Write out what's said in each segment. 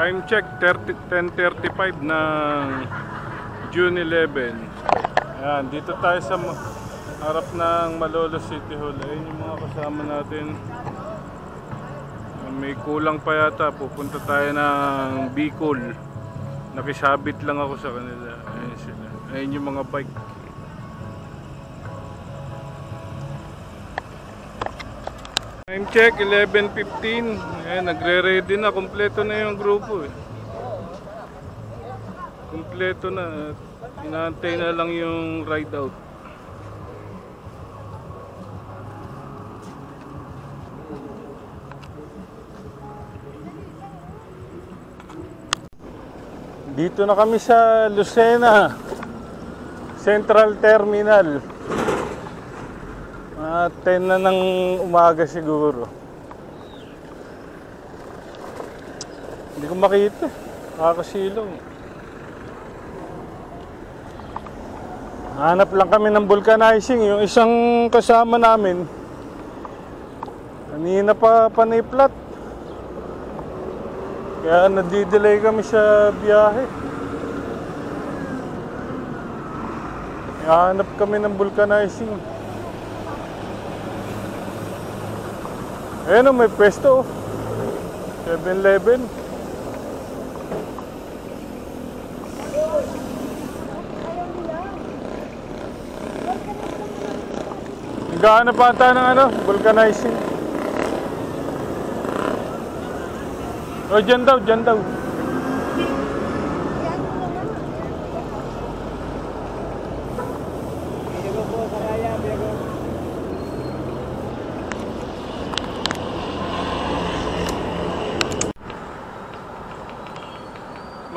Time check 10:35 ng June 11. Ayan, dito tayo sa harap ng Malolos City Hall. Ayun yung mga kasama natin. May kulang pa yata. Pupunta tayo ng Bicol. Nakisabit lang ako sa kanila. Ayun sila. Ayun yung mga bike. Time check 11:15. Ayan, nagre-ready na. Kompleto na yung grupo eh. Kompleto na. Inaantay na lang yung ride out. Dito na kami sa Lucena Central Terminal. 10 na ng umaga siguro. Hindi ko makita. Nakakasilong. Hanap lang kami ng vulcanizing. Yung isang kasama namin, kanina pa panay-flat. Kaya nadidelay kami sa biyahe. Hanap kami ng vulcanizing. Ayan o, may pwesto. 7-Eleven. Naghahanap pa ata ng vulcanizing. O, dyan daw, dyan daw.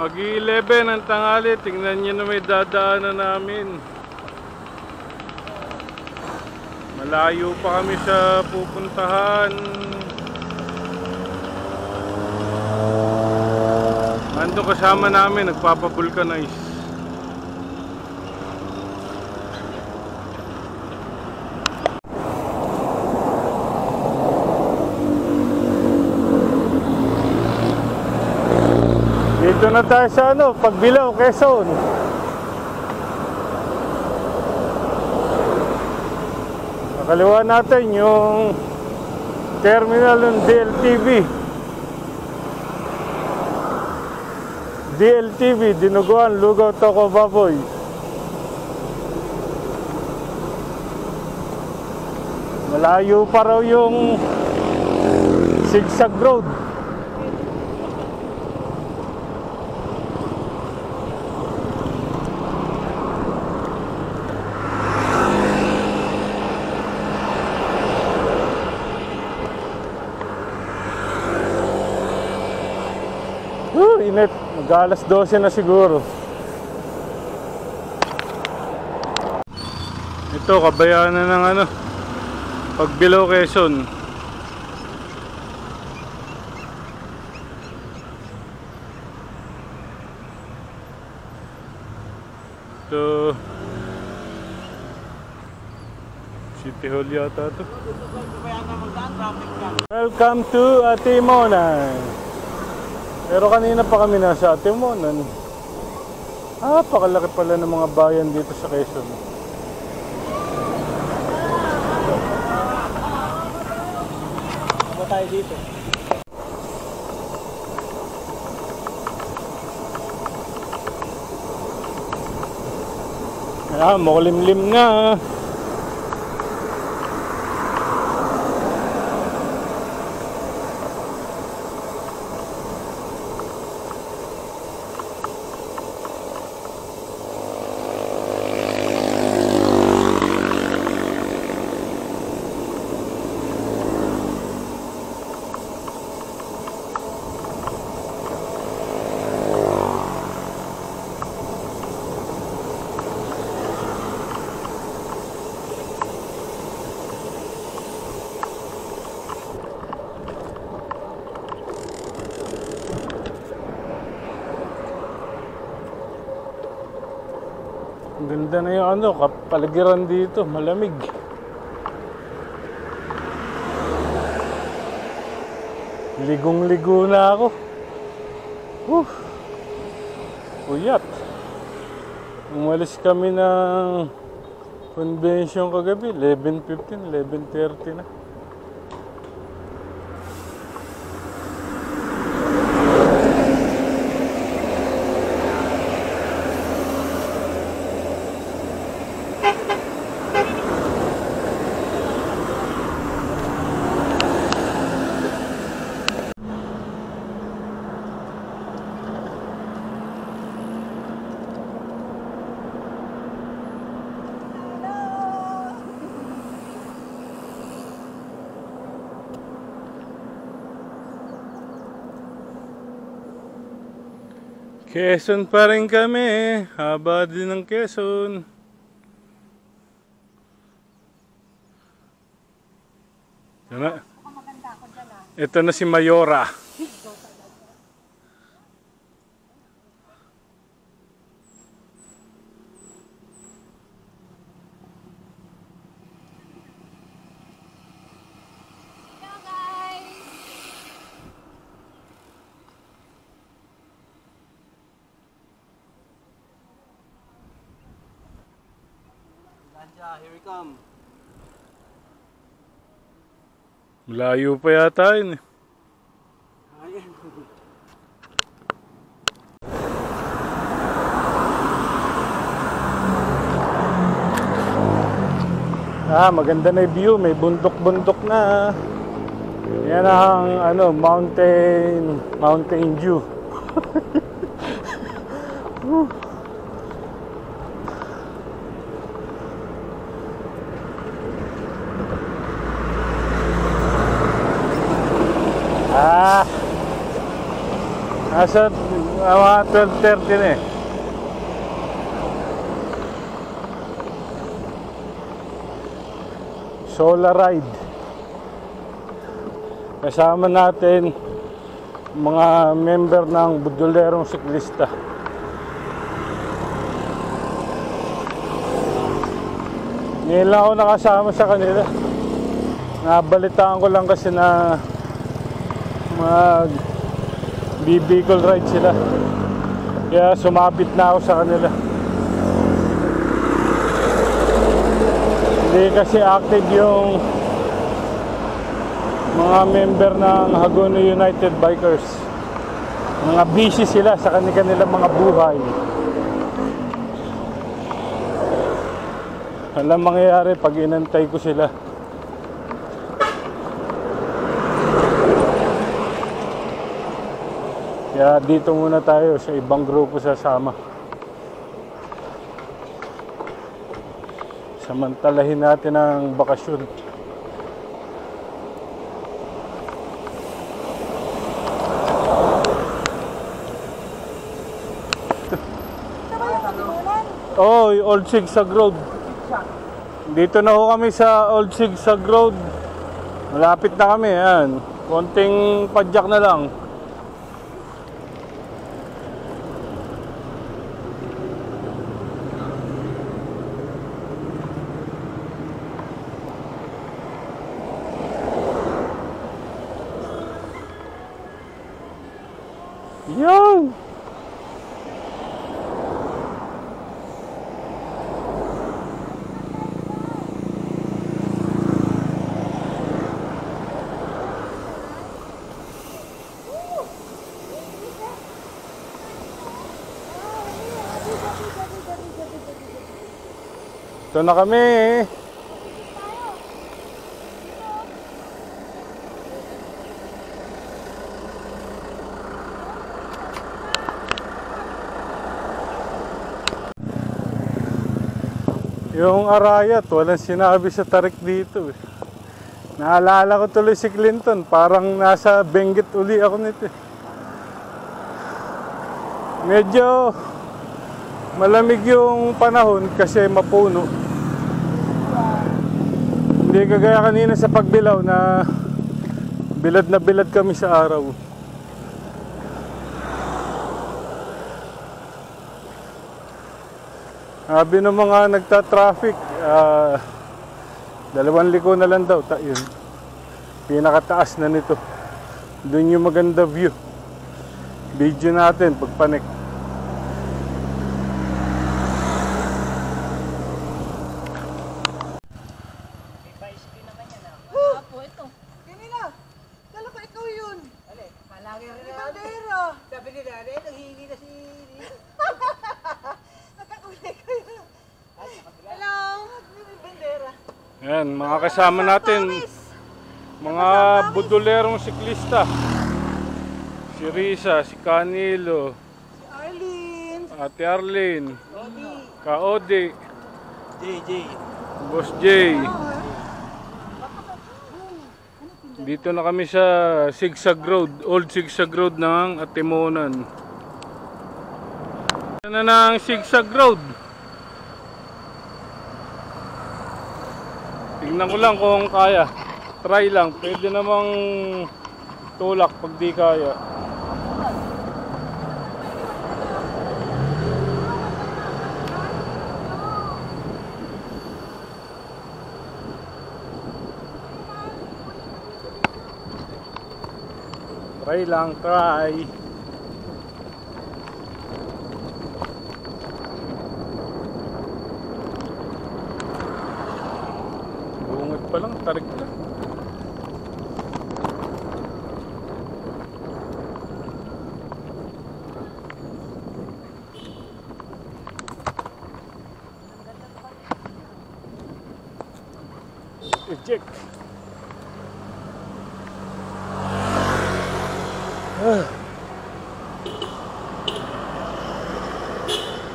Mag-11 ang tanghali, tingnan nyo na may dadaanan namin. Malayo pa kami sa pupuntahan. Ando kasama namin, nagpapavulcanize. Dito na tayo sa Pagbilao, Quezon. Nakaliwa natin yung terminal ng DLTV, Dinuguan, Lugaw, Toko, Baboy. Malayo pa raw yung zigzag road. Init, mag-alas 12 na siguro. Ito, kabayanan ng Pagbilao, Quezon. Ito City Hall yata ito. Welcome to Atimonan. Pero kanina pa kami nasa Atimonan. Pakalaki pala ng mga bayan dito sa Quezon. Ano tayo dito? Makulimlim na. Ganda na yung kapaligiran dito, malamig. Ligong-ligo na ako. Puyat. Umalis kami ng convention kagabi, 11:15, 11:30 na. Quezon pa rin kami, haba din ng Quezon. Ito na si Mayora. Here we come. Malayo pa yata yun eh. Maganda na yung view, may bundok-bundok na. Yan ang mountain view. Nasa mga 12:30 na eh. Solar ride. Kasama natin mga member ng Budulerong Siklista. Ngayon lang ako nakasama sa kanila. Nabalitaan ko lang kasi na vehicle ride sila. Kaya sumabit na ako sa kanila. Hindi kasi active yung mga member ng Hagonoy United Bikers. Mga busy sila sa kanilang mga buhay. Alam mangyayari pag inantay ko sila. Kaya dito muna tayo sa ibang grupo sasama. Samantalahin natin ang bakasyon. Oh, Old Sigsag Road. Dito na ho kami sa Old Sigsag Road. Malapit na kami, yan. Konting padyak na lang. Yan. Ito na kami. Yung Arayat, walang sinabi sa tarik dito. Naalala ko tuloy si Clinton, parang nasa Benguet uli ako nito. Medyo malamig yung panahon kasi mapuno. Hindi kagaya kanina sa pagbilaw na bilad kami sa araw. Sabi ng mga nagta-traffic, 2 liko na lang daw. Yun. Pinakataas na nito. Doon yung maganda view. video natin pagpanik. Apo, ito. Kanina, kala ko ikaw yun. Palagi rin May na. bandera. Sabi ni Nanay, nanghihingi na si... Nakakulay ko yun. Hello, may bandera. Yan, mga kasama natin, mga budolerong siklista. Si Risa, si Canilo, Si Arlene. Ate Arlene, Odi. Kaode, JJ. Boss Jay. Dito na kami sa Zigzag Road, Old Zigzag Road ng Atimonan. Yan na ng Zigzag Road. Tingnan ko lang kung kaya. Try lang, pwede namang tulak pag di kaya. Try lang, try. Bungad pa lang, tarik na. Eject.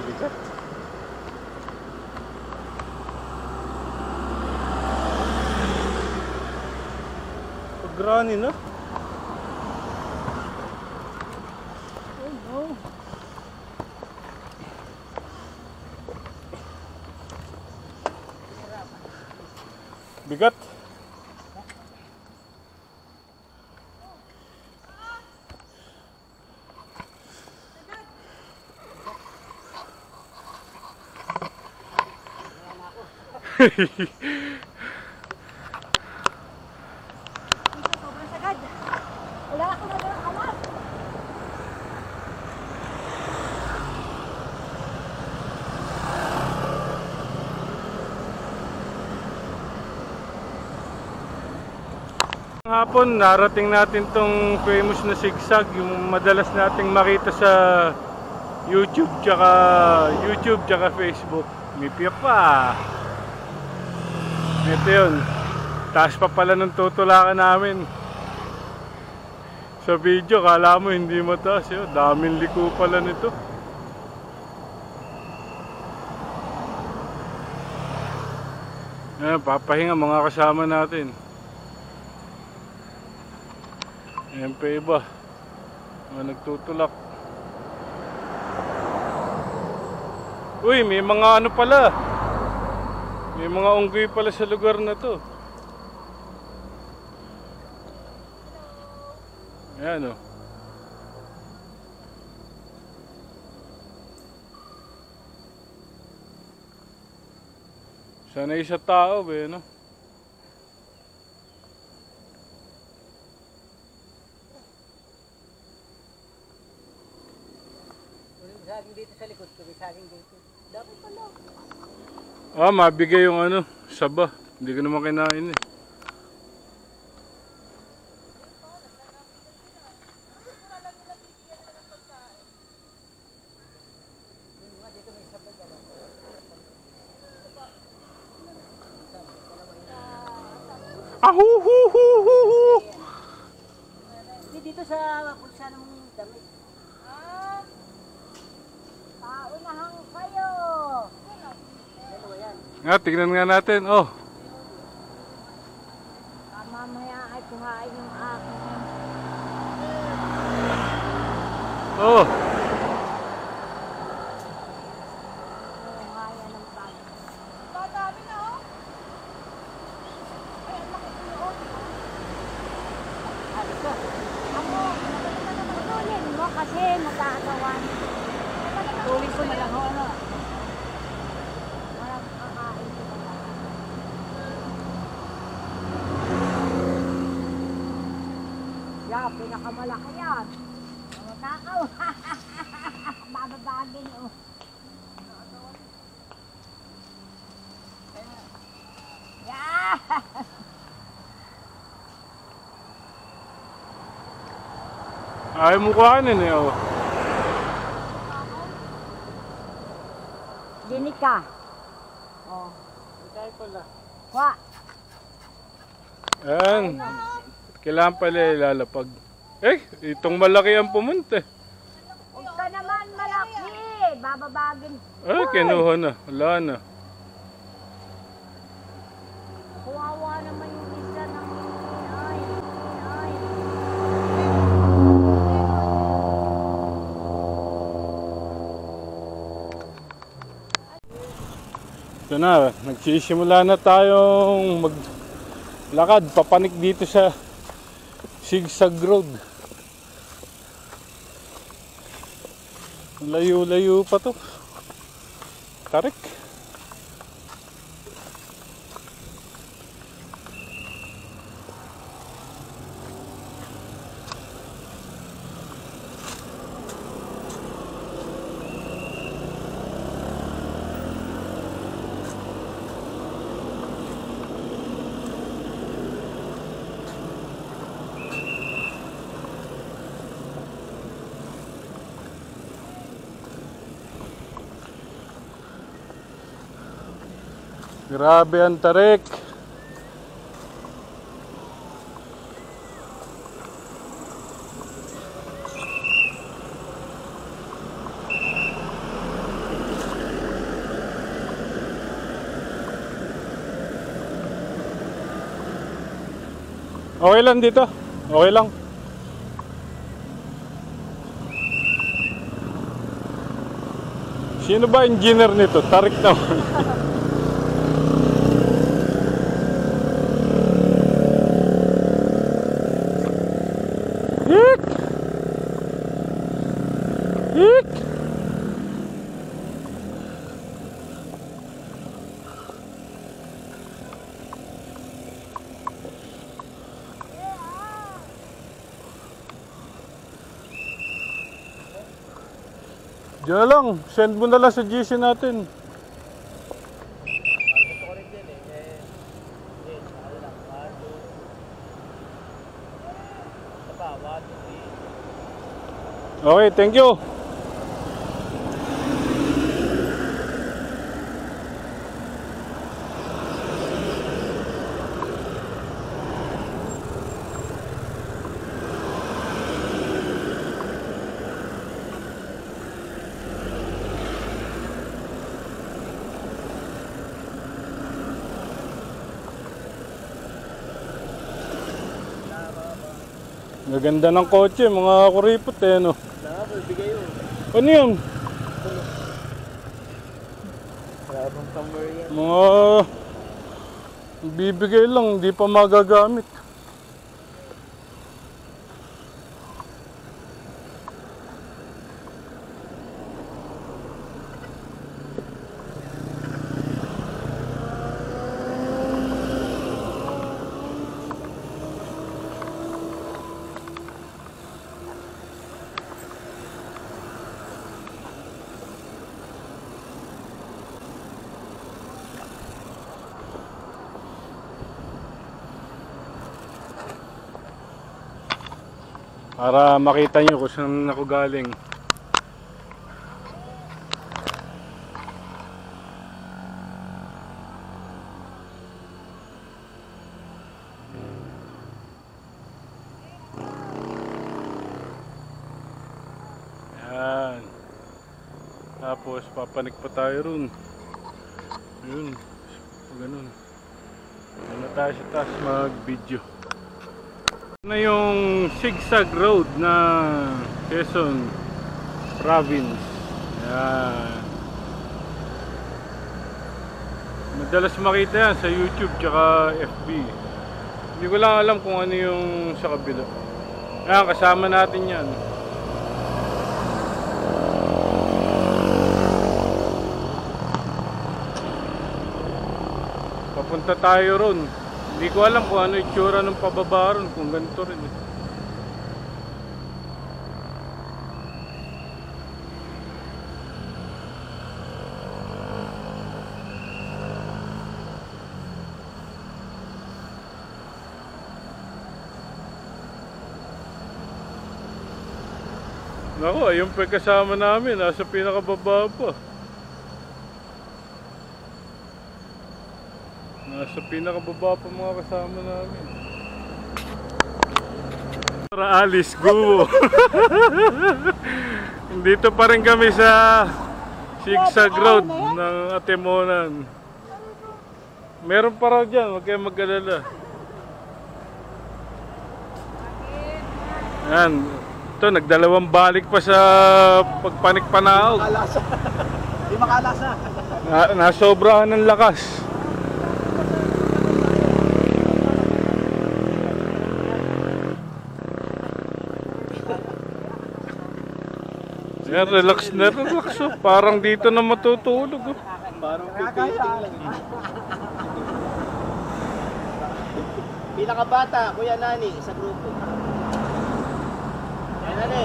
Bigat. Pagrani na. Oh no. Bigat. Sobrang sagad. Wala akong nagalang alam. Hapon, narating natin tong famous na zigzag, yung madalas nating makita sa YouTube tsaka Facebook. May piyak pa. Ito yun. Taas pa pala ng tutulakan namin. Sa video, kala mo hindi mataas yun. Daming liko pala nito. Ayan, papahinga mga kasama natin. Ayan pa iba. Mga nagtutulak. Uy, may mga ano pala. May mga unggoy pala sa lugar na to. Ayan o. Sanay sa tao ba no? Saging dito sa likod, saging dito. Dapat pala. Ah, mabigay yung ano, saba. Hindi ko naman kinain eh. Ahuhuhuhuhu! Dito sa pulsa ng damit. Paunahan kayo. Dalawa yan. Nga, tignan nga natin. Oh, Mamaya ay kuhain yung aking. oh. Kuhayan ng bag. Dami na oh. Ay, ang laki ko. Ako, tulin mo kasi magkakawan. Tuloy ko na lang ho, ano? Walang kakain ko na lang. Yan, pinakamalaki yan. Magkakawan. saging, oh. Yeah! Ayaw mo kuhanin eh, oh. Dinig ka. Oh. Kaya pala. Kwa. Ayan. Kailangan pala ilalapag. Eh, itong malaki ang pumunta. Huwag ka naman malaki. Bababagin. Ay, kinuha na. Wala na. Kawawa naman yung isa ng ay. Ito na, nagsisimula na tayong maglakad, papanik dito sa zigzag road. Layo-layo pa to. Tarik. Grabe ang tarik. Okay lang dito. Okay lang. Sino ba engineer nito? Tarik naman. Hik! Hik! Diyan na lang, send mo na lang sa GC natin. Okay, thank you. Maganda ng kotse, mga kuripot eh, no? Bigay yun. Ano yun? Rabang summer yan. Mga bibigay lang, hindi pa magagamit. Para makita nyo kung saan ako galing. Yan. Tapos papanik pa tayo ron. Yun. Ganun. Ano tayo sa taas mag-video. Na yung zigzag road na Quezon Province. Yan. Madalas makita yan sa YouTube tsaka FB. Hindi ko lang alam kung ano yung sa kabila. Yan, kasama natin yan. Papunta tayo ron. Hindi ko alam kung ano itsura ng pababa ron, kung ganito rin eh. Naku, ayun pa yung kasama namin. Nasa pinakababa pa. Nasa pinakababa pa mga kasama namin. Para alis, go! Dito pa rin kami sa Zigzag Road ng Atimonan. Meron pa raw dyan, huwag kayong mag-alala. Yan. Ito, nagdalawang balik pa sa pagpanik-panaog. Di makalasa. Nasobrahan ng lakas. Yan, relax na relax. Oh. Parang dito na matutulog. Oh. Parang pipiting lang. Pinakabata, Kuya Nani, sa grupo. Kuya Nani.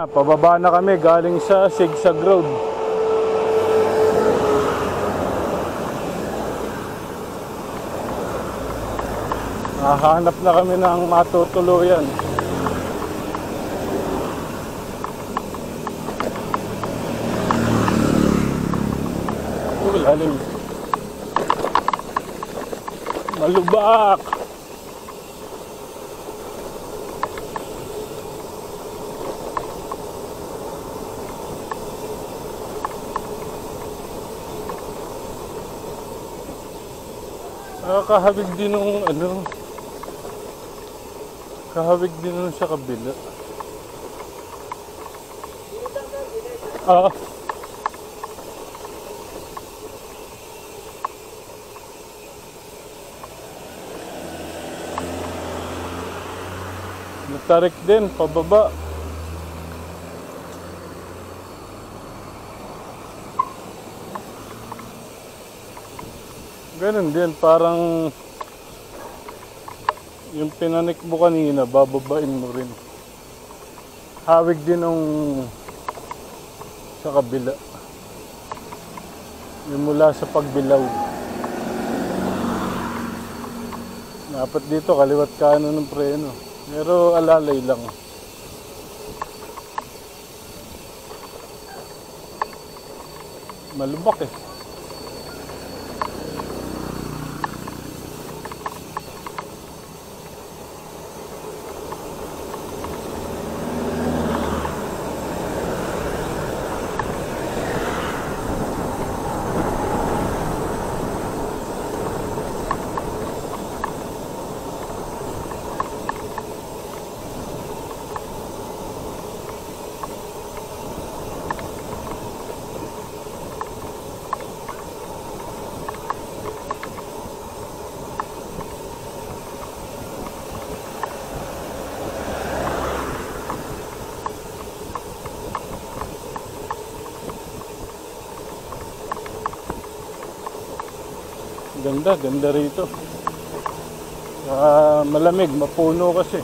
Pababa na kami galing sa Zigzag Road. Hahanap na kami ng matutuluyan. Lalim. Malubak. Kahawig din ng ano. Kahawig din nun sa kabila. Natarik din, pababa. Ganun din, parang yung pinanik mo kanina, bababain mo rin. Hawig din ng sa kabila. Yung mula sa pagbilaw. Dapat dito, kaliwat kanan ng preno. Pero alalay lang. Malubak eh. Ganda, ganda rito. Malamig, mapuno kasi.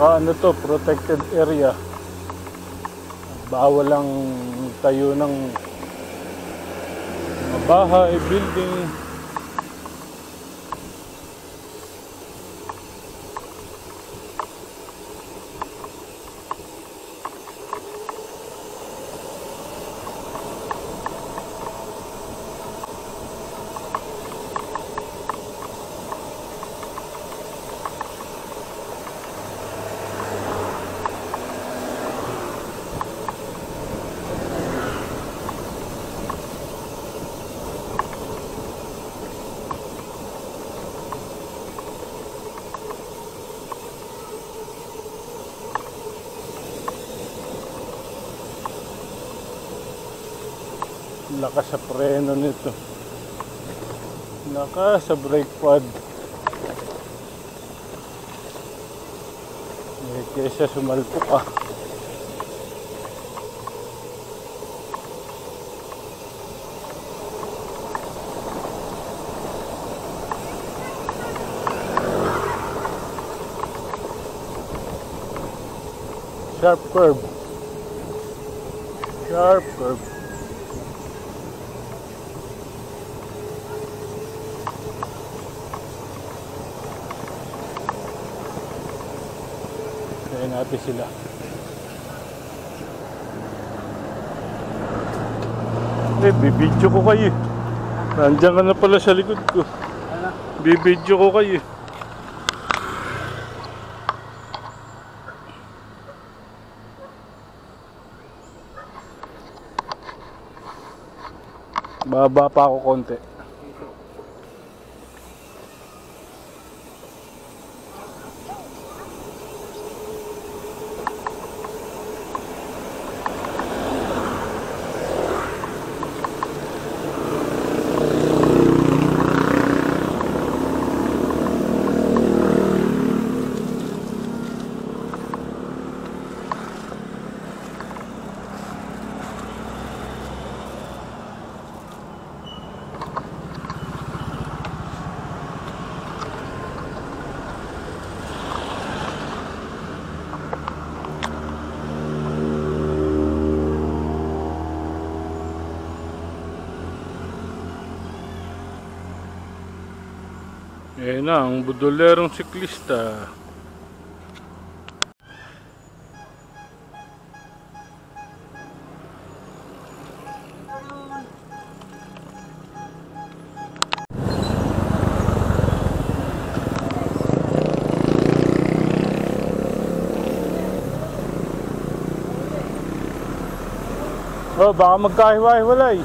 Ano to, protected area. Bawal lang tayo ng mga bahay, building. Lakas sa preno nito. Lakas sa brake pad. Kesa sumalpo ka. Sharp curve. Sharp curve. Kaya natin sila. Bibidyo ko kayo. Nandiyan ka na pala sa likod ko. Bibidyo ko kayo. Baba pa ako konti. Ayan na, ang budolerong siklista. Oh, baka magkahiwa-hiwalay.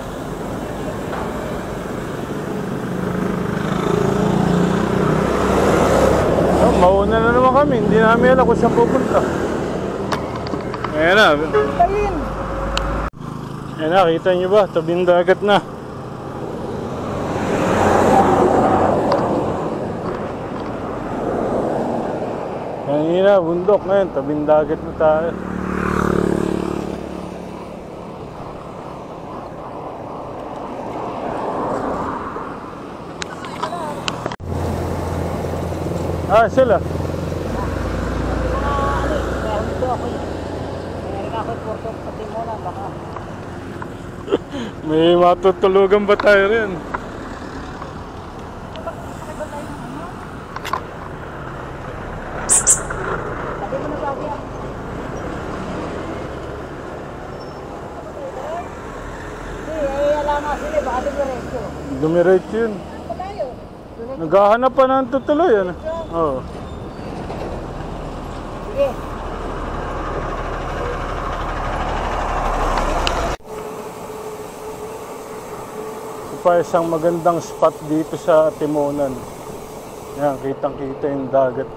Mauna na naman kami, hindi namin alam kung saan pupunta. Ayan na. Ayan na, kita nyo ba? Tabing dagat na. Kanina, bundok ngayon, tabing dagat na tayo. Ah, sila. May matutulugan ba tayo rin? Dumiretso yun. Naghahanap pa ng tutuloy yan. Oo. Sige. Ito pa isang magandang spot dito sa Timonan. Yan, kitang-kita yung dagat.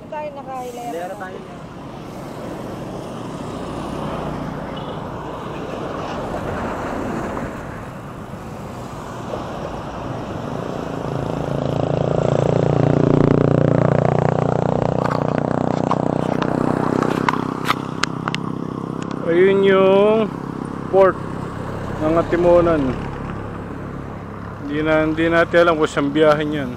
Tayo nakahilera. Hilera tayo. Ayun yung port ng Timonan. Hindi natin alam kung saan biyahin yan.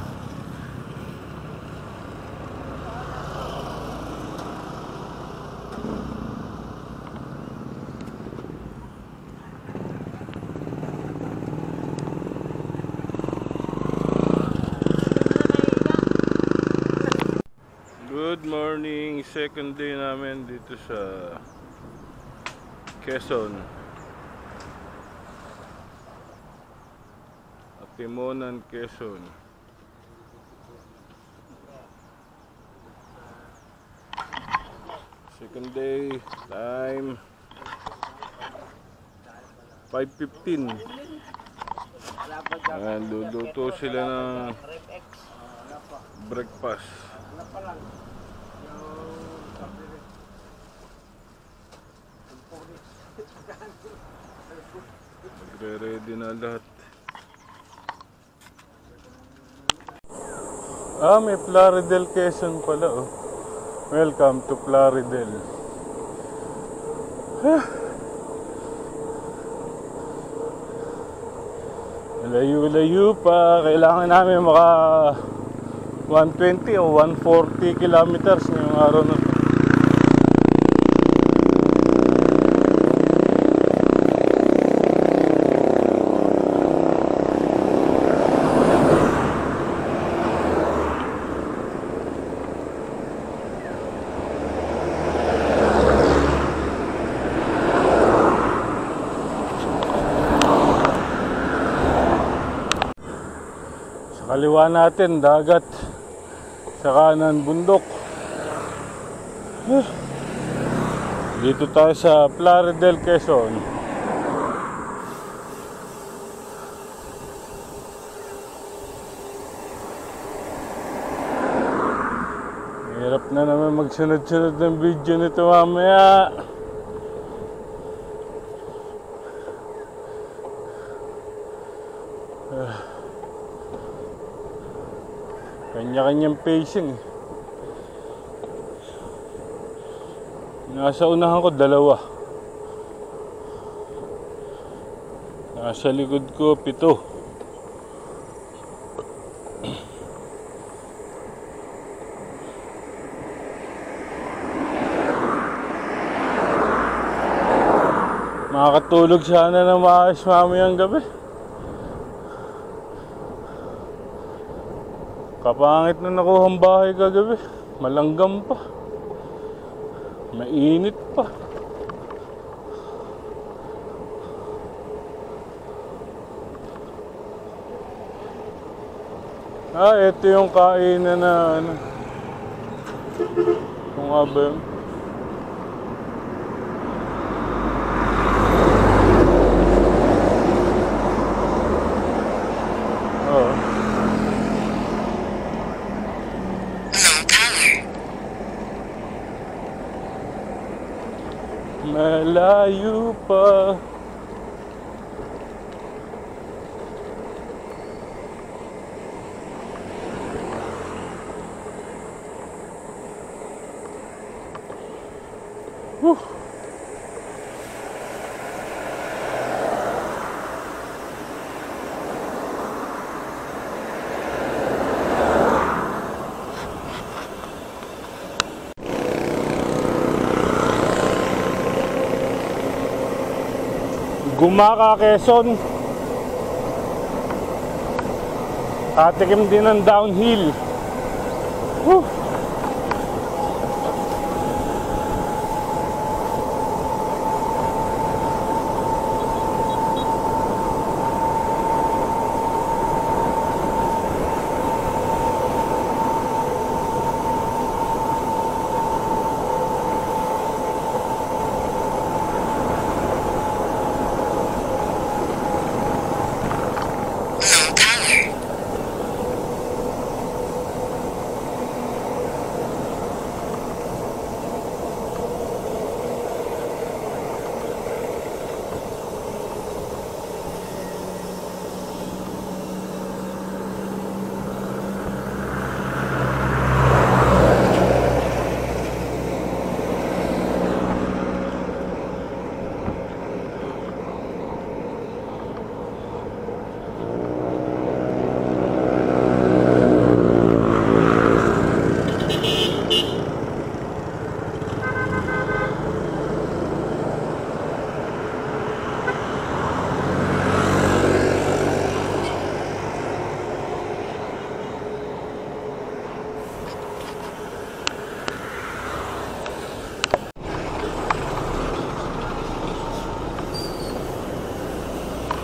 Good morning, second day namin dito sa Quezon. Timonan, Quezon. Second day, time 5:15. Ayan, luluto sila ng breakfast. Ready na lahat. May Plaridel Quezon pala, oh. Welcome to Plaridel. Layo-layo pa. Kailangan namin maka 120 o 140 kilometers ngayong araw na to. Kaliwa natin, dagat. Sa kanan, bundok. Dito tayo sa Plaridel, Quezon. Hirap na naman magsunod-sunod ng video nito mamaya. Kanya-kanyang pacing. Nasa unahan ko 2. Nasa likod ko 7. Makakatulog sana na maayos mamayang gabi. Kapangit na nakuhang bahay kagabi. Malanggam pa. Mainit pa. Ito yung kainan na ano. Kung nga ba yun? Malayo pa. Gumaka, Quezon. Katikim din ng downhill.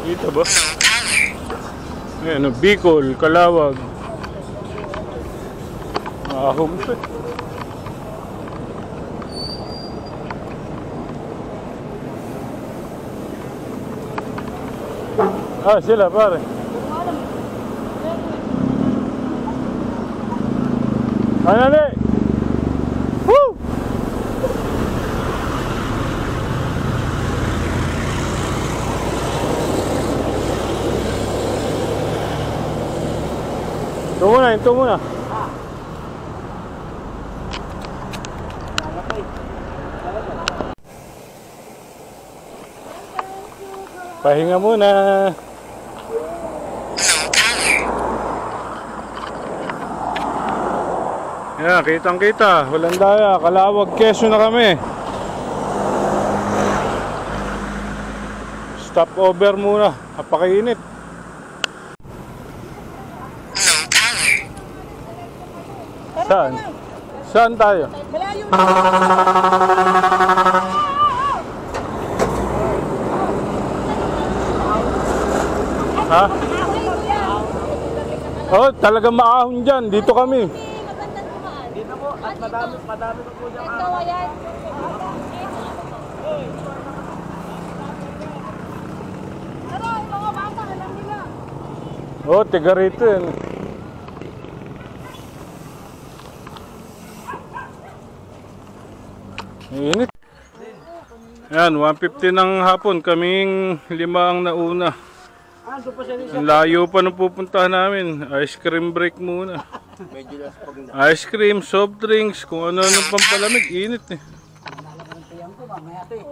Dito ba? Ayan, Bicol, Calawag. Homestead. Sila pare. Ano na? Woo! Ito muna. Pahinga muna. Yan, kitang kita. Walang daya. Kalawag, Quezon na kami. Stop over muna. Napakainit. Saan? Saan tayo? Malayo. Ha? Oh, talagang maahon dyan. Dito kami. Magandang dumaan. Dito po, at madami po po dyan. Ito, ayan. Pero yung mga bata, alam nila. Oh, tiga rito yan. Init. Yan, 1:50 ng hapon. Kaming 5 ang nauna. Doon po siya Ang layo pa nung pupuntahan namin. Ice cream break muna. medyo last pag Ice cream, soft drinks, kung ano-ano pampalamig. Init eh.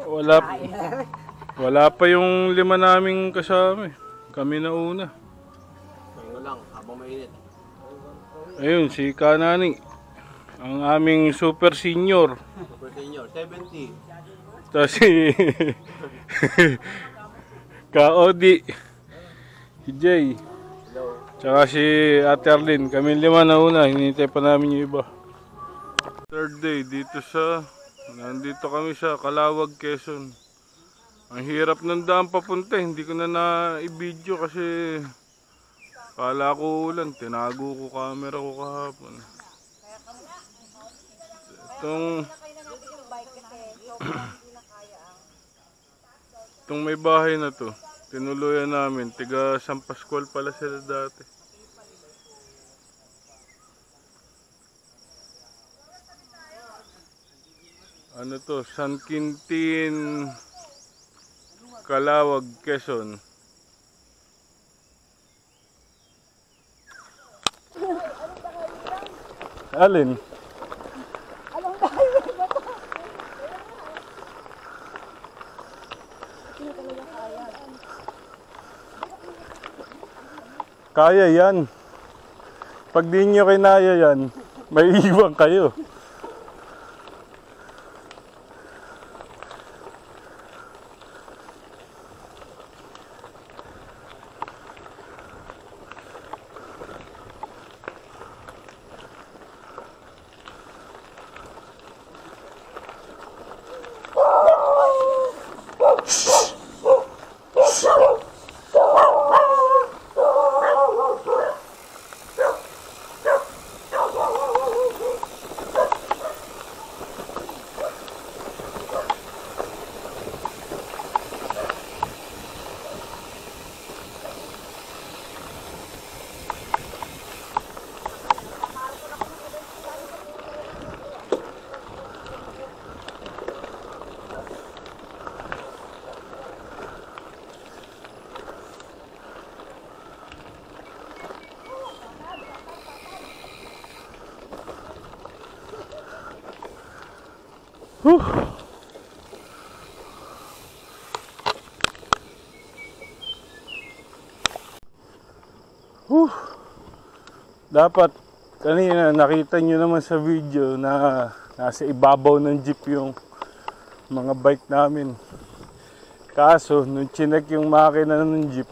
Wala, wala pa yung 5 naming kasama eh. Kami nauna. Ngayon lang, habang mainit. Ayun, si Kanani. Ang aming super senior. Super senior, 70. Tapos si Ka-Odi, si Jay, tsaka si Ate Arlene. Kami 5 na una, hinihintay pa namin yung iba. Third day dito nandito kami sa Calawag, Quezon. Ang hirap ng daan papunta, hindi ko na na-i-video kasi kala ko ulan, tinago ko camera ko kahapon. Itong may bahay na to, tinuluyan namin, tiga San Pascual pala sila dati. Ano to, San Quintin, Calawag, Quezon. Alin? Kaya yan. Pag di nyo kinaya yan, may iwan kayo. Dapat kanina nakita nyo naman sa video na nasa ibabaw ng jeep yung mga bike namin. Kaso nung chinek yung makina ng jeep,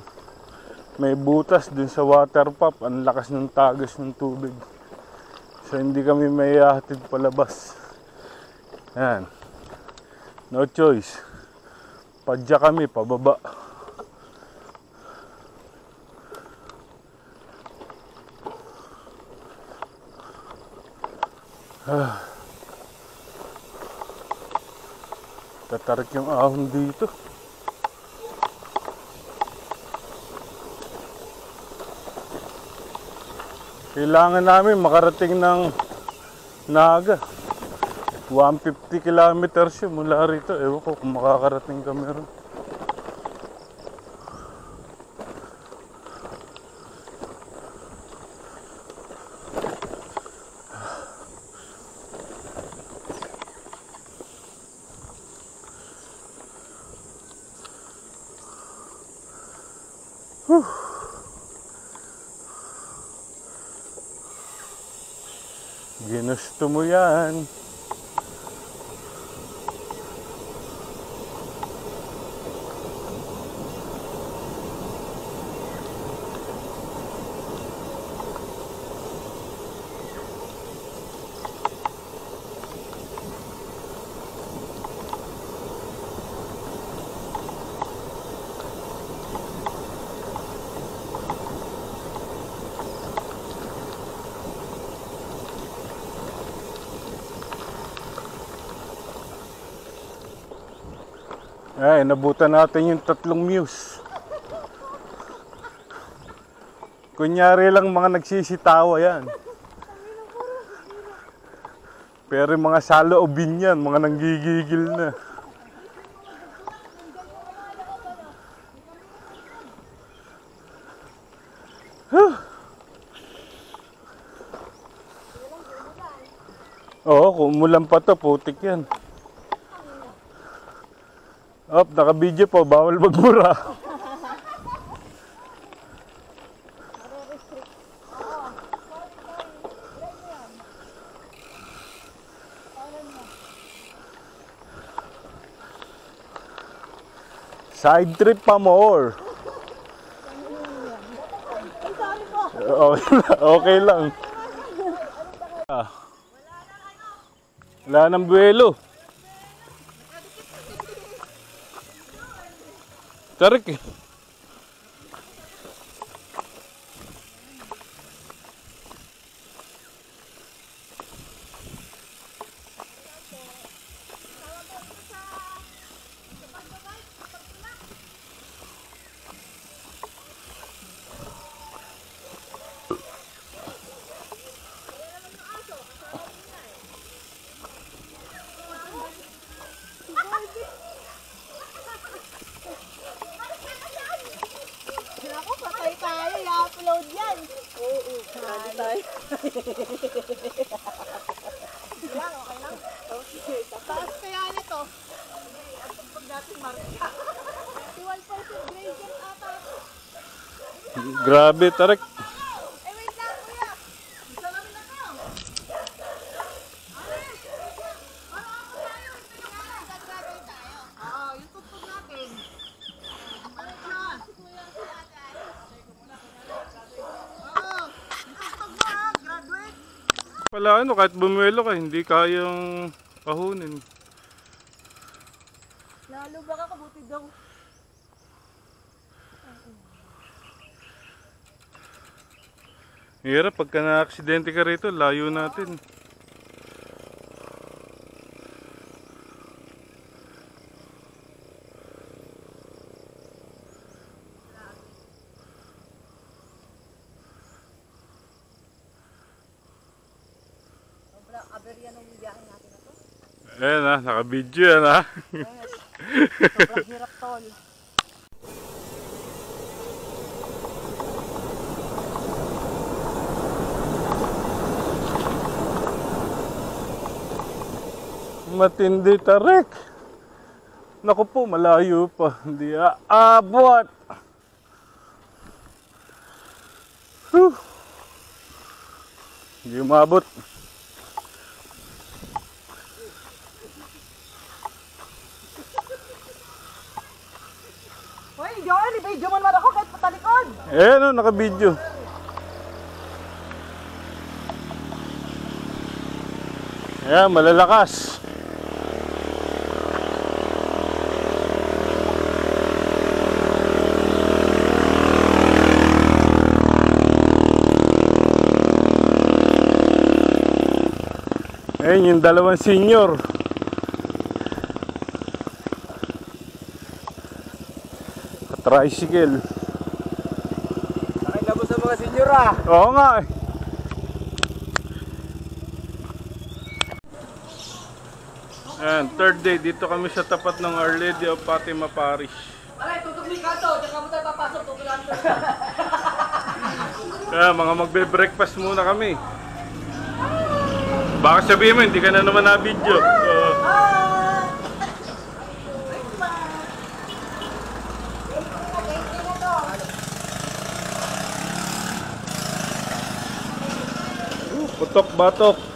may butas dun sa water pump. Ang lakas ng tagas ng tubig, so hindi kami may hatid palabas. Yan, no choice, padya kami pababa. Tatarik yung ahon dito. Kailangan namin makarating ng Naga. 150 kilometers yun mula rito. Ewan ko kung makakarating kami rin. Ginusto mo yan. Ay, nabutan natin yung 3 muse. Kunyari lang mga nagsisitawa yan. Pero yung mga saloobin yan, mga nanggigigil na. Oo, kung umulan pa to, putik yan. Op, naka-video po, bawal magmura. Side trip pa more. Okay lang. Wala nang buwelo. Tarik eh. Ako, patay tayo. I-upload yan. Oo, patay tayo. Yan, okay lang. Okay. Taas kaya nito. Pag natin marka. 12% gradient ata. Grabe, tarik. Eh, wait lang, kuya. Isa lang na ka. Gagawin tayo. Oo, yung tutog natin. Ano ka? Oo, yung tutog mo ha, graduate. Pala ano, kahit bumuelo ka, hindi kayang pahunin. Lalo baka kabuti daw. Hirap, pagka na-aksidente ka rito, layo natin. Sobrang aberya nung biyahe natin na to. Ayan ha, naka-video yan ha. Sobrang hirap tol. Matindi tarik. Naku po, malayo pa. Hindi aabot. Hindi umabot. Hoy, Joel, i-video mo naman ako kahit patalikod. Ayan o, naka-video. Ayan, malalakas. Ayan yung dalawang senior. Tricycle. Nakilabos sa mga senior ah. Oo nga eh. Ayan, third day. Dito kami sa tapat ng Our Lady of Fatima Parish. Alay, tutok ni Kato. Diyan ka mo tayo papasok. Tutok lang. Kaya mga magbe-breakfast muna kami. Baka sabihin mo, hindi ka na naman na-video. Putok batok.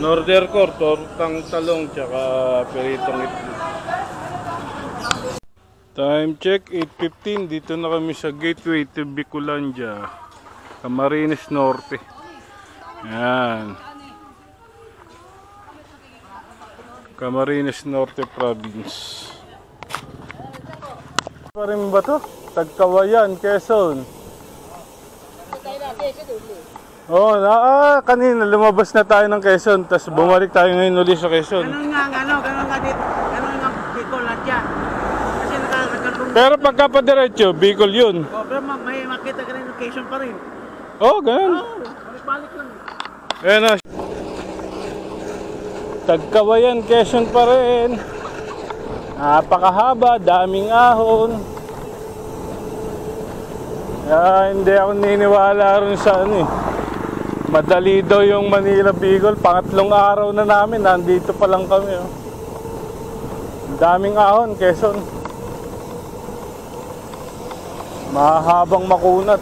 Norder core, tortang talong, tsaka peritong itlog. Time check, 8:15. Dito na kami sa gateway to Bicolandia, Camarines Norte. Yan. Camarines Norte Province. Pa rin ba to? Tagkawayan, Quezon. Oo, kanina lumabas na tayo ng Quezon, tapos bumalik tayo ngayon ulit sa Quezon. Ganun nga dito. Ganun nga dito lang dyan. Kasi nagkakaroon. Pero pagkapadiretso, Bicol yun. Oh, pero may makita ka rin location pa rin. Oo, ganun. Balik lang. Ayan na. Tagkawayan, Quezon pa rin. Napakahaba, daming ahon. Hindi ako niniwala rin sa ano eh. Madali daw yung Manila Bicol. Pangatlong araw na namin, nandito pa lang kami. Oh. Daming ahon, Quezon. Mahabang makunat.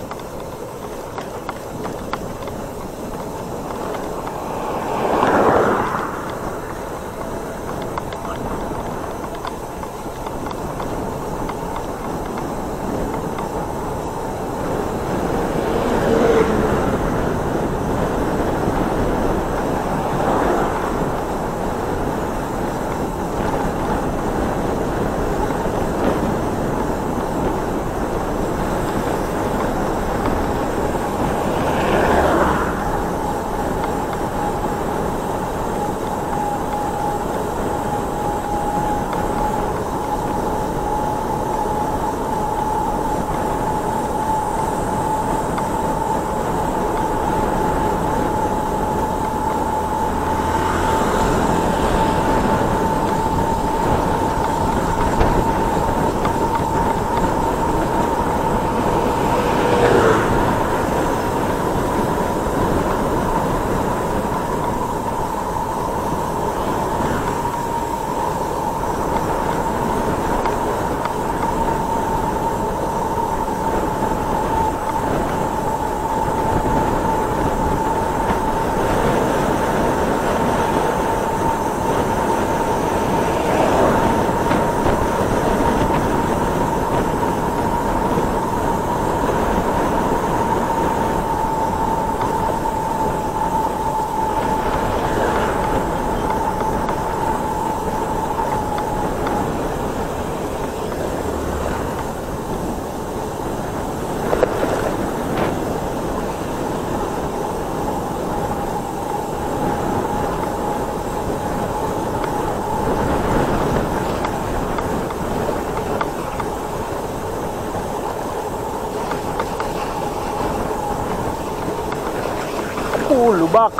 Lubak.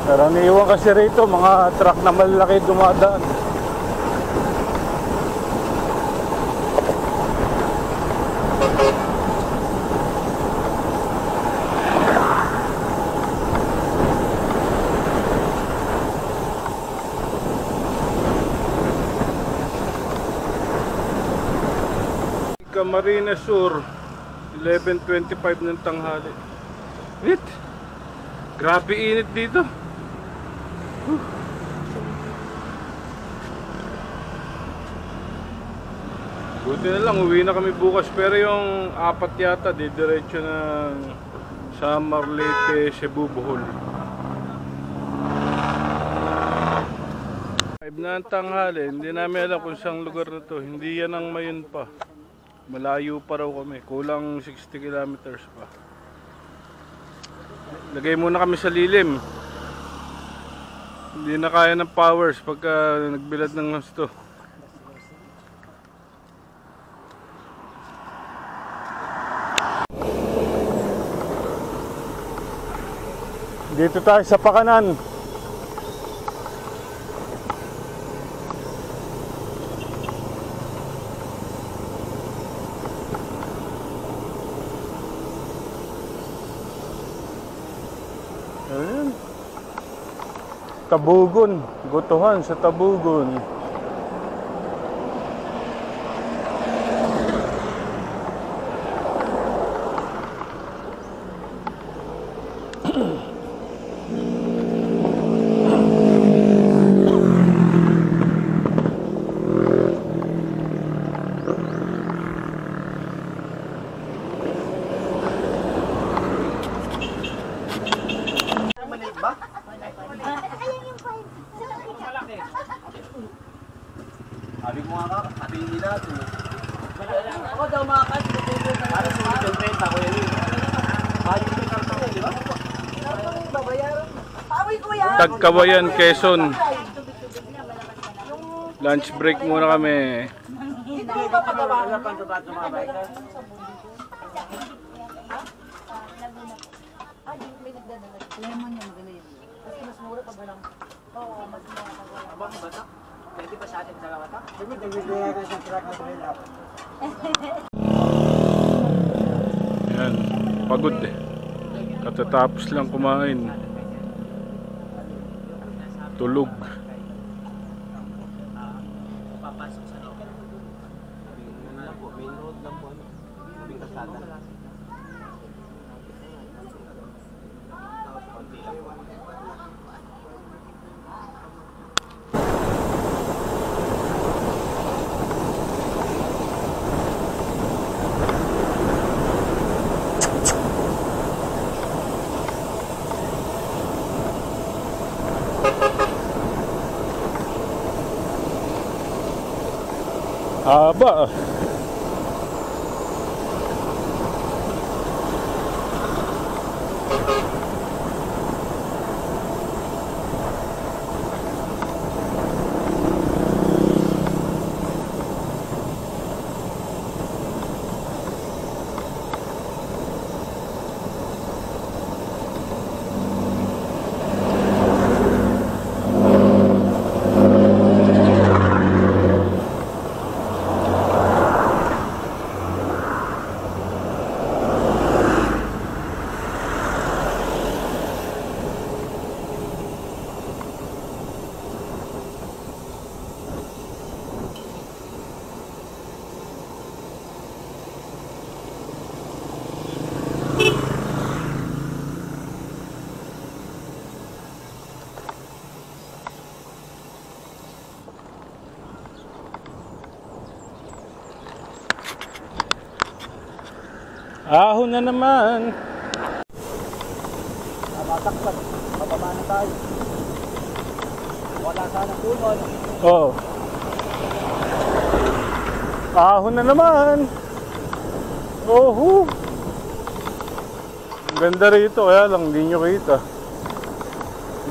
Pero niiwan kasi rito mga truck na malaki dumadaan. Camarines Sur, 11:25 ng tanghali. Wait! Grabe init dito. Buti na lang, uwi na kami bukas. Pero yung apat yata, didiretso na Samar, Leyte, Cebu, Bohol. 5 na ang tanghali. Hindi namin alam kung saan lugar na to. Hindi yan ang Mayon pa. Malayo pa raw kami. Kulang 60 kilometers pa. Lagay muna kami sa lilim. Hindi na kaya ng powers pagka nagbilad ng gusto. Dito tayo sa Pakanan. Ayan. Tabugon. Gotohan sa Tabugon. Sabi mo nga ka, sabi nila natin. Ako daw mga kasi, para sulit yung 30 ko yan eh. Bakit yung karta ko, di ba? Tagkawayan, Quezon. Lunch break muna kami. Lemon yung maganda yun. Kasi mas mura pag walang... Oo, mas mura pag walang... Abang ba ito? Pwede ba sa atin sa lawata? Yan, pagod eh. Katatapos lang kumain. Tulog. Papasok sa loob. Main road lang po. Sabing kasada. Konti lang po. Haba. Ahon na naman. Matakpan. Mababa na tayo. Wala sana puno. Oh. Ahon na naman. Oho. Ang ganda rito, kaya lang hindi nyo kita.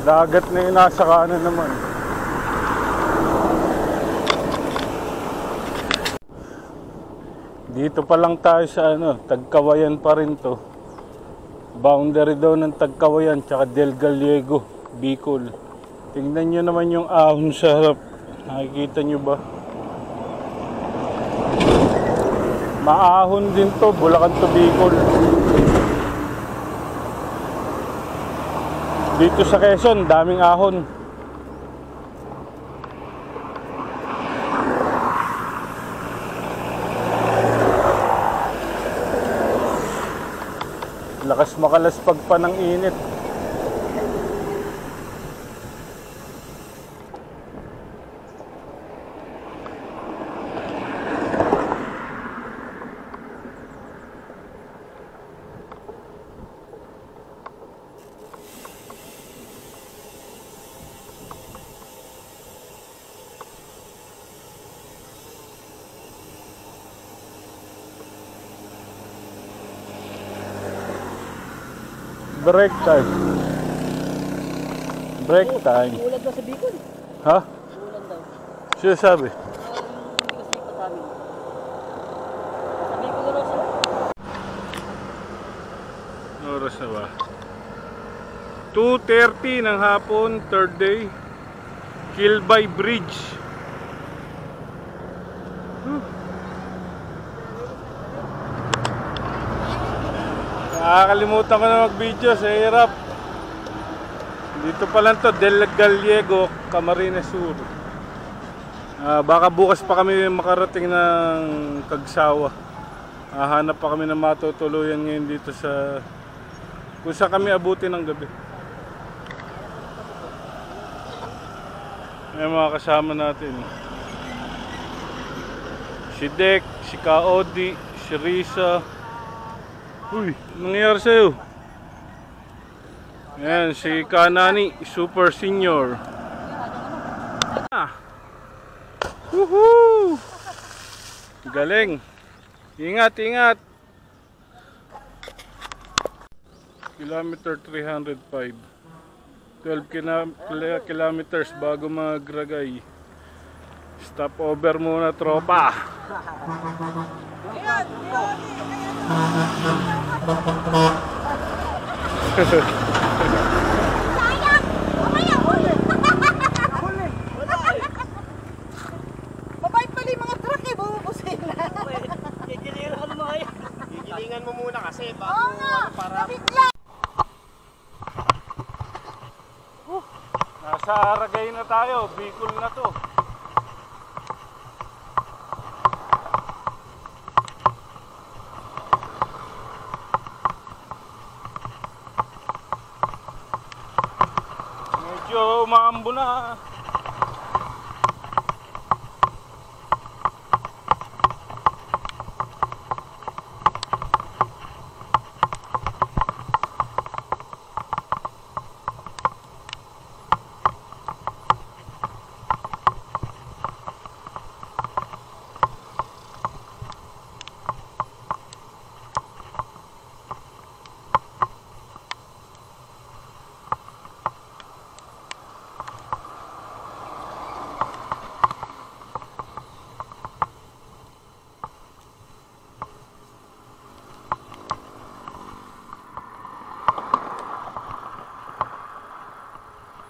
Dagat na yung nasa kanan naman. Dito pa lang tayo sa Tagkawayan pa rin to. Boundary daw ng Tagkawayan tsaka Del Gallego, Bicol. Tingnan nyo naman yung ahon sa harap. Nakikita nyo ba? Maahon din to, Bulacan to Bicol. Dito sa Quezon, daming ahon. Lakas makalaspag pa ng init. Break time. Break time. Ulan daw sa Bicol. Ha? Ulan daw. Siya sabi. Hindi kasi pa sa amin. Sa Bicol na raw sila. Oras na ba? 2:30 ng hapon, third day. Kilbay Bridge. Nakakalimutan ko na mag-video sa hirap. Dito pa lang to, Del Gallego, Camarines Sur. Baka bukas pa kami makarating ng Cagsawa. Hanap pa kami ng matutuluyan ngayon dito sa kung saan kami abutin ng gabi. Ayan mga kasama natin. Si Dek, si Kaodi, si Risa. Uy, anong nangyari sa'yo? Ayan, si Kanani, super senior. Woohoo! Galing. Ingat, ingat. Kilometer 305. 12 kilometers bago magragay. Stop over muna, tropa. Sayang! Mamaya, huli! Mabait pala yung mga truck eh, bububusin na. Gigilingan mo muna kasi bago Oo nga, para nabigla. Nasa Aragay na tayo, Bicol na to. Medyo umaambo na.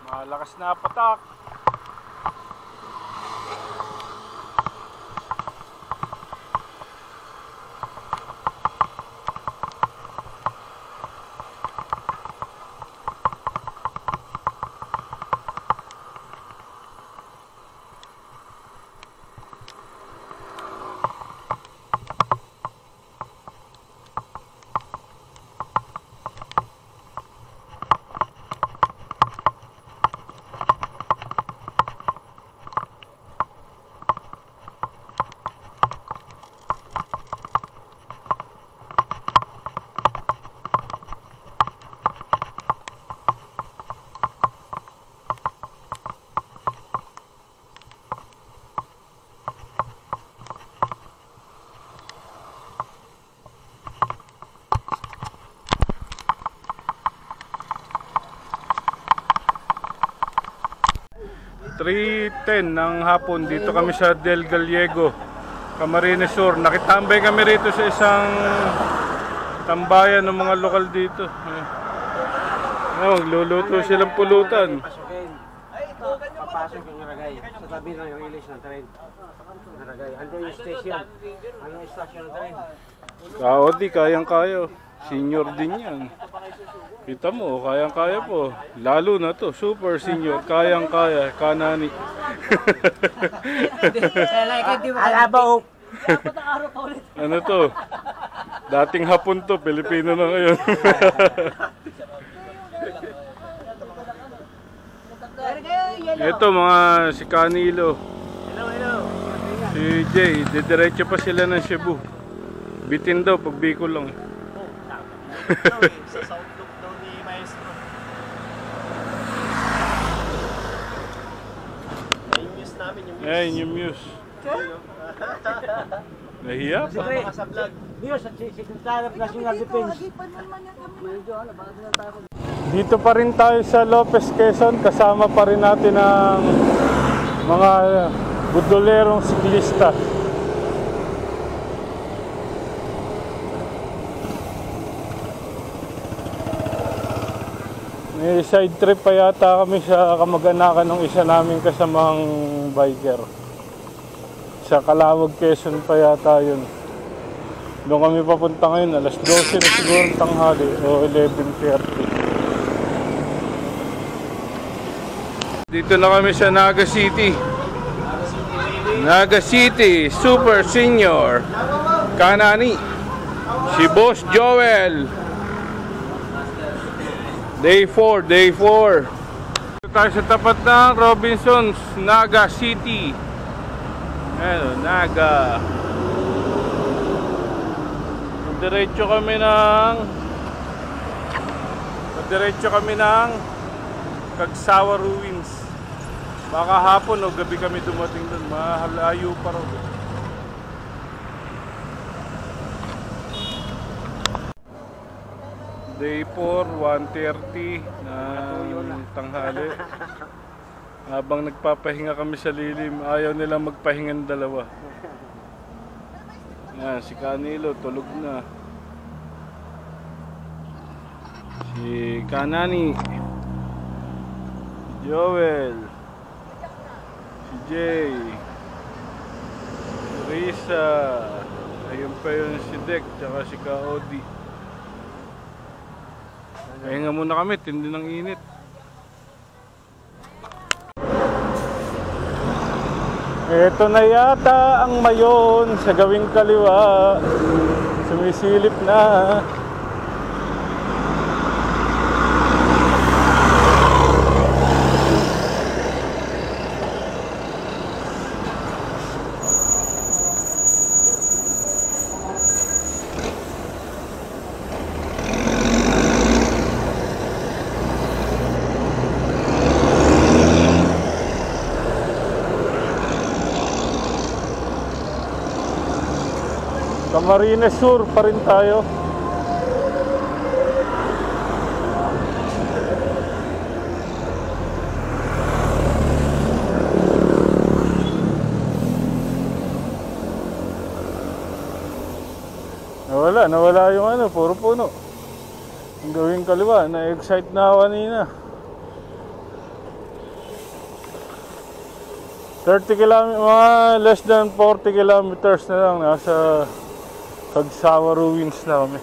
Malakas na patak. (3:10) ng hapon, dito kami sa Del Gallego, Camarines Sur. Nakitambay kami rito sa isang tambayan ng mga lokal dito. Magluluto silang pulutan. Papasok yung Aragay sa tabi ng release ng tren. Aragay. Andun yung station. Ano yung station ng tren? Kaodi, kayang-kaya. Senior din yan. Kita mo, kayang-kaya po. Lalo na to, super senior. Kayang-kaya. Kanani. Alabaw! Ano to? Dating hapon to, Pilipino na ngayon. Ito mga si Canilo. Si Jay, didiretso pa sila ng Cebu. Bitin daw pag Bicol lang. sa sound loop daw ni Maestro. Yung news namin, yung news. Ayan yung muse. Nahiya pa. Baka sa vlog. Diyos at si Secretary of National Defense. Agipan mo naman yung kami. Dito pa rin tayo sa Lopez, Quezon. Kasama pa rin natin ang mga budolerong siklista. May side trip pa yata kami sa kamag-anakan ng isa naming kasamang biker. Sa Calawag, Quezon pa yata yun. Doon kami papunta ngayon, alas 12 na siguro ng tanghali o 11:30. Dito na kami sa Naga City. Naga City Super Senior Kanani. Si Boss Joel. Day 4. Dito tayo sa tapat ng Robinsons, Naga City. Ayan, Naga. Diretso kami ng Kagsawa Ruins. Baka hapon o gabi kami dumating doon. Mahalayo pa rin. Day 4, 1:30 ng tanghali. Habang nagpapahinga kami sa lilim, ayaw nilang magpahingan dalawa. Yan, si Canelo tulog na. Si Kanani, si Joel, si Jay, si Risa, ayun pa yun si Dek, tsaka si Kaodi. Pahinga muna kami, tindi ng init. Ito na yata ang mayon sa gawing kaliwa. Sumisilip na. Camarines Sur pa rin tayo. Nawala yung ano, puro puno. Ang gawing kaliwa, na-excite na ako kanina. 30 kilometers, mga less than 40 kilometers na lang, nasa Kagsawa Ruins na kami.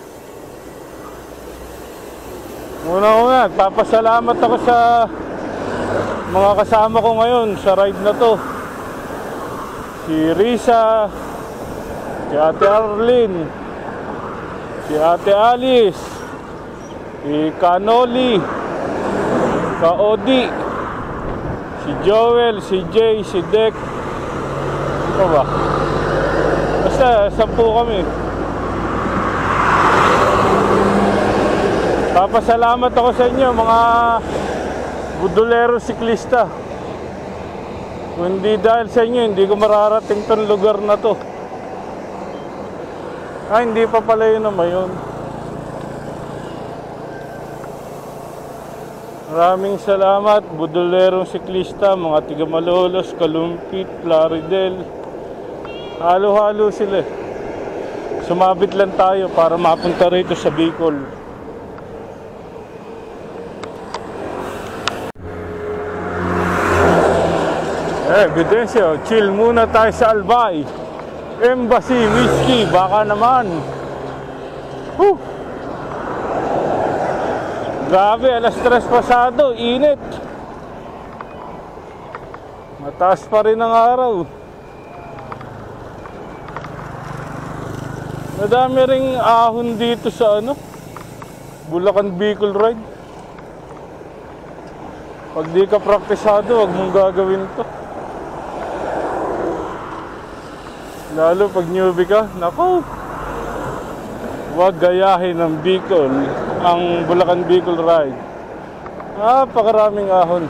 Una, nagpapasalamat ako sa mga kasama ko ngayon sa ride na to. Si Risa, si Ate Arlene, si Ate Alice, si Kanoli, Kaodi, si Joel, si Jay, si Dek. Ito ba? Basta 10 kami. Papasalamat ako sa inyo mga budolero siklista. Kung hindi dahil sa inyo, hindi ko mararating tong lugar na to. Hindi pa pala yun naman yun. Maraming salamat, budolerong siklista, mga tiga Malolos, Kalumpit, Plaridel. Halo-halo sila. Sumabit lang tayo para mapunta rito sa Bicol. Ebidensya, chill muna tayo sa Albay. Embassy Whiskey, baka naman. Grabe, alas 3 pasado, init. Mataas pa rin ang araw. Madami ring ahon dito sa Bulacan Bicol ride. Pag di ka praktisado, wag mong gagawin to. Lalo pag newbie ka, nako. Huwag gayahin ng Bicol, ang Bulacan Bicol ride. Napakaraming ahon.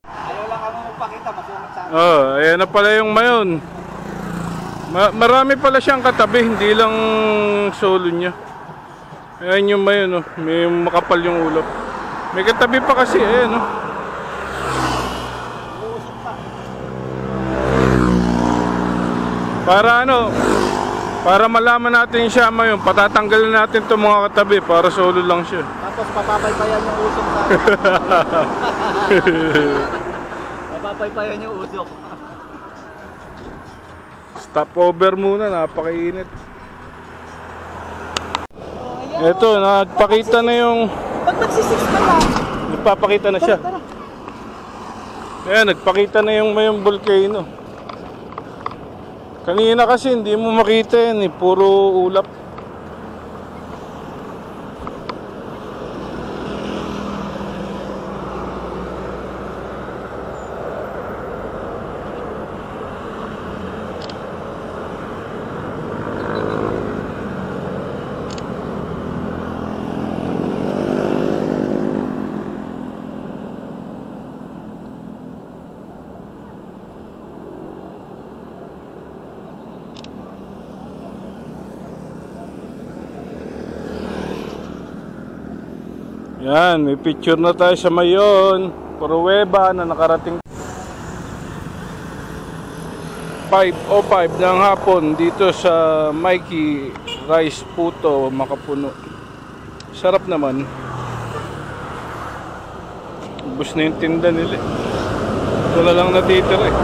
Ayaw lang kami magpakita, masunod sa akin. Ayan na pala yung mayon. Marami pala siyang katabi, hindi lang solo niya. Ayan yung mayon, may makapal yung ulap. May katabi pa kasi, ayan. Para ano, para malaman natin siya yun, patatanggalin natin itong mga katabi para solo lang siya. Tapos papapaypayan yung usok sa papapaypayan yung usok. Stopover muna, napakainit. Ito, nagpakita na yung... Pag magsisix ka na. Nagpapakita na siya. Ayan, nagpakita na yung mayong volcano. Kanina kasi hindi mo makita yan eh, puro ulap. Yan, may picture na tayo sa Mayon, Prueba na nakarating 5:05 ng hapon dito sa Mikey Rice Puto, Makapuno. Sarap naman. Ubus na yung tinda nila. Ito na lang natitira eh.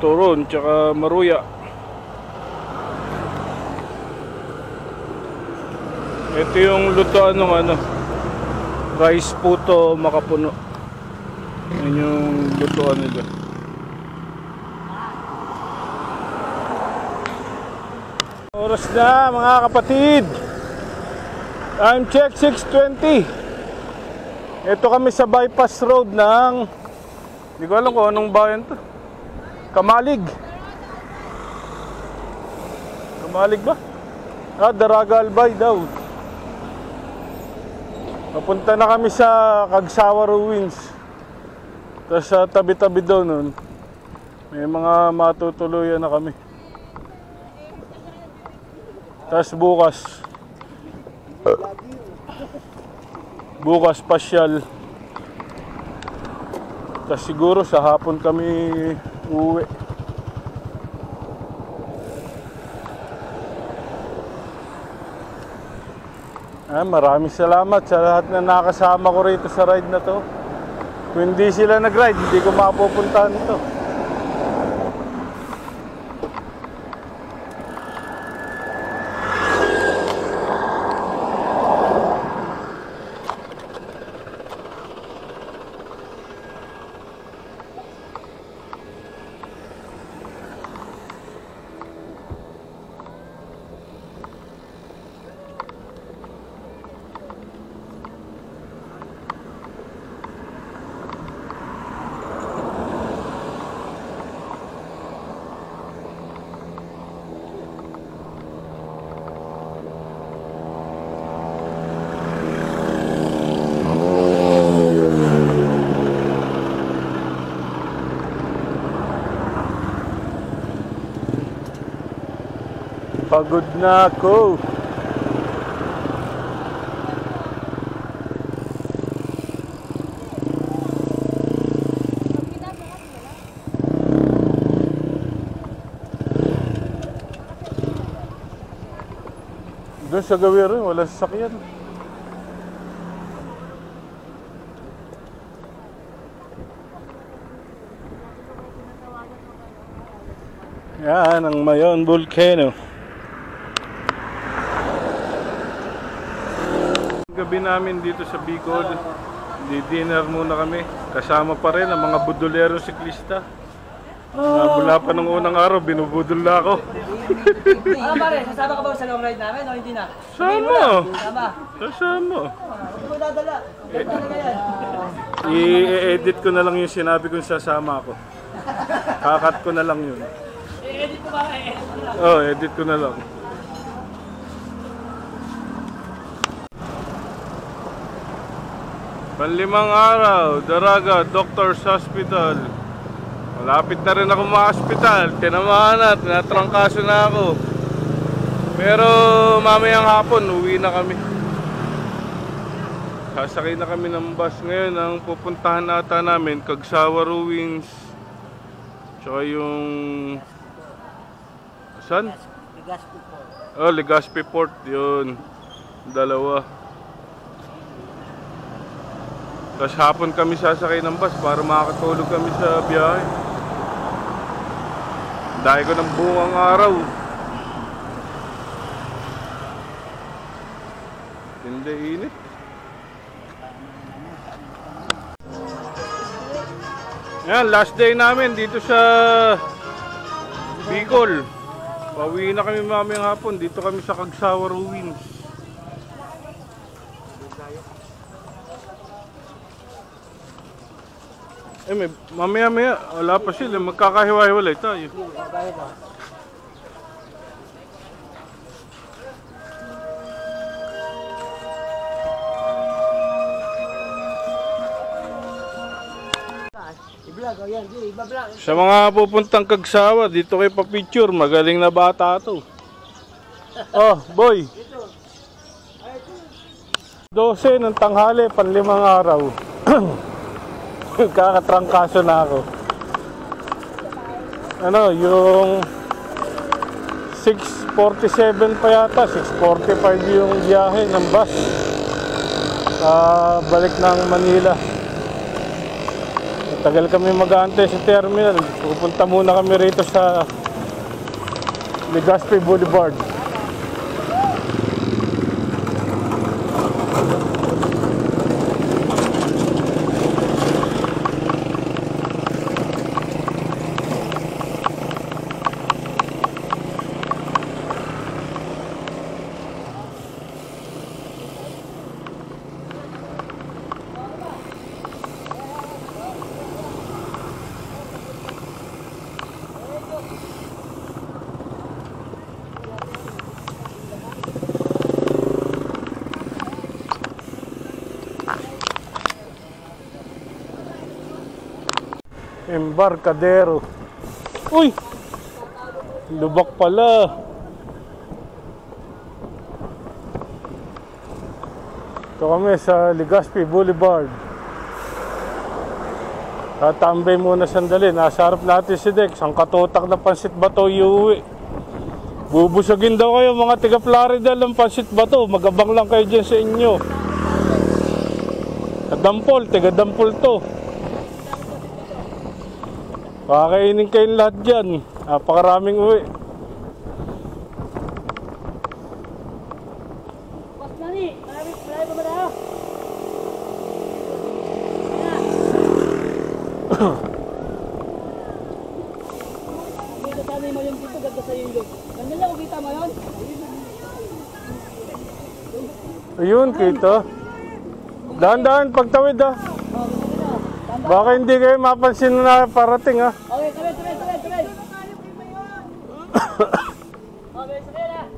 Turon, tsaka maruya. Ito yung lutoan ng ano, Rice Puto, Makapuno. Yan yung lutoan nila. Oras na mga kapatid. Time check 6:20. Ito kami sa bypass road ng, hindi ko alam kung anong bayan to. Kamalig. Kamalig ba? Daraga Albay daw. Papunta na kami sa Kagsawa Ruins. Tapos sa tabi-tabi daw nun, may mga matutuluyan na kami. Tapos bukas pasyal. Tapos siguro sa hapon kami uuwi. Maraming salamat sa lahat na nakasama ko rito sa ride na to. Kung hindi sila nag-ride, hindi ko mapupuntahan ito. Pagod na ako. Doon sa Gawiro, wala sasakyan. Yan ang Mayon Volcano. Gabi namin dito sa Bicol. Di-dinner muna kami. Kasama pa rin ang mga budulero siklista. Mula pa nung unang araw, binubudol na ako. Pare, sasama ka ba sa long ride namin o hindi na? Sama! Sama. Kasama! Hindi mo dadala. Talaga yan. I-edit ko na lang yung sinabi kong sasama ako. Kakat ko na lang yun. I-edit ko ba? Edit ko na lang. Panlimang araw, Daraga Doctors Hospital. Malapit na rin ako ma-hospital. Tinamaan na, tinatrangkaso na ako. Pero mamayang hapon, uwi na kami. Sasakay na kami ng bus ngayon. Ang pupuntahan ata namin, Kagsawa Ruins. Tsaka yung... Saan? Legazpi po. Oh, Legazpi Port. Yun. Dalawa. Tapos hapon kami sasakay ng bus para makakatulog kami sa biyahe. Dahil ko ng buong araw. Hindi init. Yan, last day namin dito sa Bicol. Pauwi na kami mamayang hapon. Dito kami sa Cagsawa Ruins. Mamaya-maya, wala pa sila. Magkakahiwa-hiwalay tayo. I-vlog, o yan, di, iba-vlog. Sa mga pupuntang Cagsawa, dito kayo pa-picture. Magaling na bata to. Oh, boy. 12 ng tanghali, panlimang araw. Kakatrangkaso na ako. Ano, yung 6:47 pa yata, 6:45 yung biyahe ng bus. Balik ng Manila. Tagal kami mag-aantay sa terminal. Pupunta muna kami rito sa Legazpi Boulevard. Embarcadero. Uy! Lubak pala. Ito kami sa Legazpi Boulevard. Tatambay muna sandali. Nasa harap natin si Dex. Ang katutak na pansit bato iuwi. Bubusagin daw kayo mga tiga Florida ng pansit bato. Magabang lang kayo dyan sa inyo. Dampol, tiga dampol to. Kakainin kayong lahat dyan. Napakaraming uwi. Boss Manny, marami pa ba tayo? Dito sana yung mayong dito, ganda sa yung loob. Ganda lang, kita mo yun? Ayun, kita. Dahan-dahan, pagtawid ah. Baka hindi kayo mapansin na parating ah. Okay, tuloy. Okay, sige na.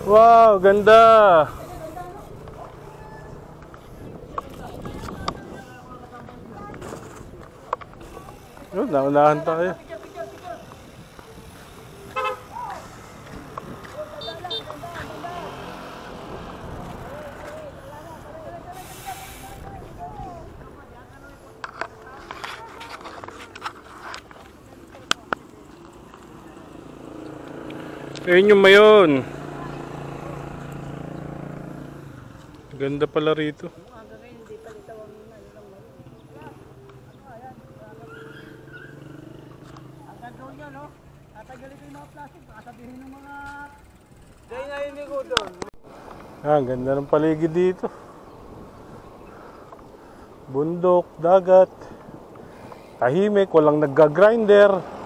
Wow, ganda. Yun, naunahan tayo. Ayun yung mayon. Ganda pala rito. Ang ganda niya, no? Tatagalin ko yung mga plastic. Baka sabihin ng mga... Ang ganda ng paligid dito. Bundok, dagat. Tahimik, walang nagga-grinder.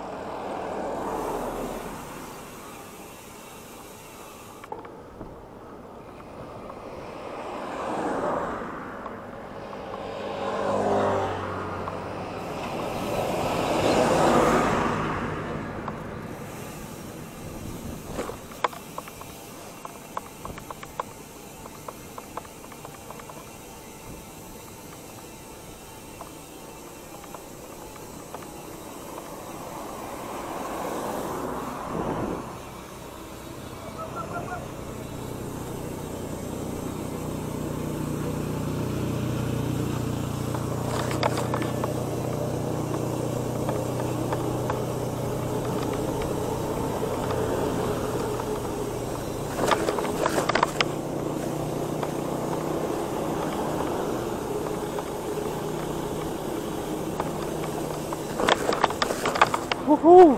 Woohoo!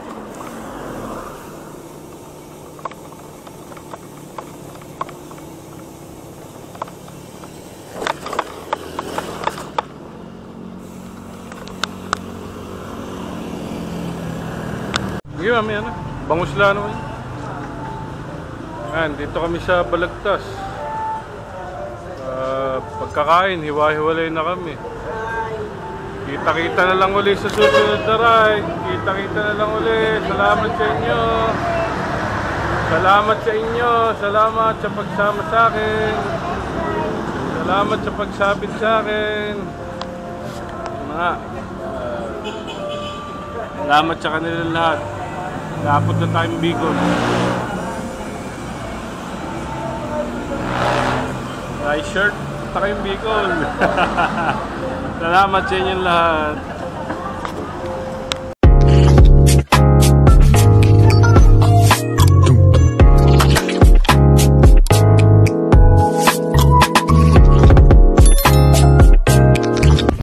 Sige, mami, ano? Bangusla naman. Ayan, dito kami sa Balagtas. Pagkakain, hiwa-hiwalay na kami. Kita-kita na lang uli sa susunod na ride. Kita-kita na lang uli. Salamat sa inyo. Salamat sa inyo. Salamat sa pagsama sa akin. Salamat sa pagsabit sa akin. Mga salamat sa kanila lahat. Napot na tayong Bicol. Nice shirt. Taka yung Bicol. Salamat sa inyong lahat.